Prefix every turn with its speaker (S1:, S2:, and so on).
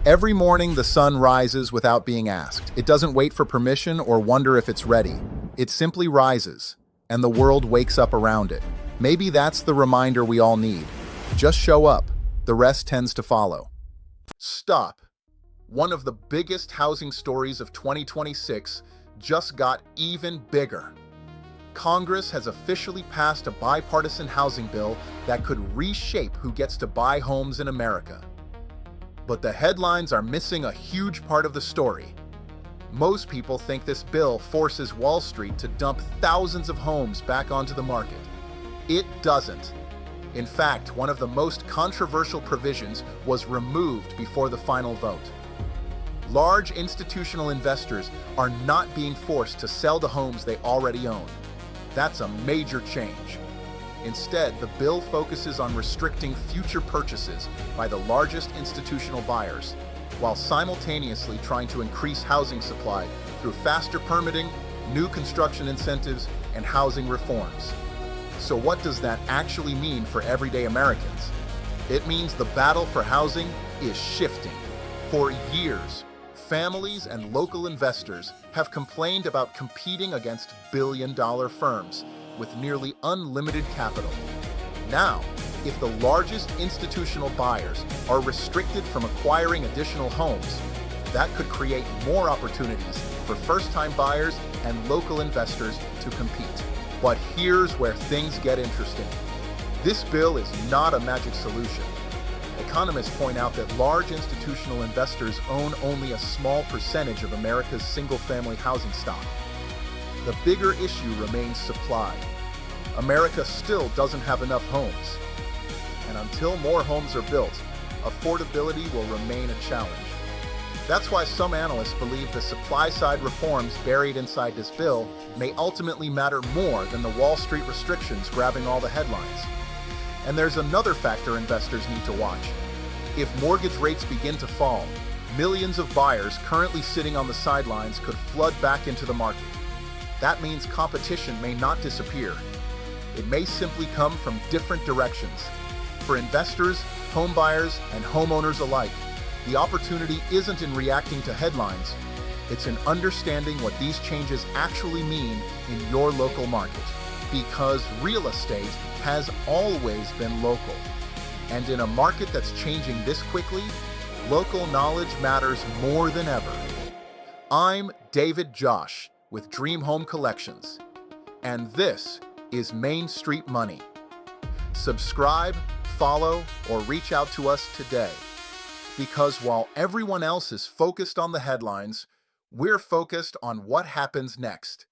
S1: Every morning, the sun rises without being asked. It doesn't wait for permission or wonder if it's ready. It simply rises, and the world wakes up around it. Maybe that's the reminder we all need. Just show up. The rest tends to follow. Stop. One of the biggest housing stories of 2026 just got even bigger. Congress has officially passed a bipartisan housing bill that could reshape who gets to buy homes in America. But the headlines are missing a huge part of the story. Most people think this bill forces Wall Street to dump thousands of homes back onto the market. It doesn't. In fact, one of the most controversial provisions was removed before the final vote. Large institutional investors are not being forced to sell the homes they already own. That's a major change. Instead, the bill focuses on restricting future purchases by the largest institutional buyers, while simultaneously trying to increase housing supply through faster permitting, new construction incentives, and housing reforms. So what does that actually mean for everyday Americans? It means the battle for housing is shifting. For years, families and local investors have complained about competing against billion-dollar firms with nearly unlimited capital. Now, if the largest institutional buyers are restricted from acquiring additional homes, that could create more opportunities for first-time buyers and local investors to compete. But here's where things get interesting. This bill is not a magic solution. Economists point out that large institutional investors own only a small percentage of America's single-family housing stock. The bigger issue remains supply. America still doesn't have enough homes. And until more homes are built, affordability will remain a challenge. That's why some analysts believe the supply-side reforms buried inside this bill may ultimately matter more than the Wall Street restrictions grabbing all the headlines. And there's another factor investors need to watch. If mortgage rates begin to fall, millions of buyers currently sitting on the sidelines could flood back into the market. That means competition may not disappear. It may simply come from different directions. For investors, home buyers, and homeowners alike, the opportunity isn't in reacting to headlines. It's in understanding what these changes actually mean in your local market. Because real estate has always been local. And in a market that's changing this quickly, local knowledge matters more than ever. I'm David Josh with Dream Home Collections, and this is Main Street Money. Subscribe, follow, or reach out to us today. Because while everyone else is focused on the headlines, we're focused on what happens next.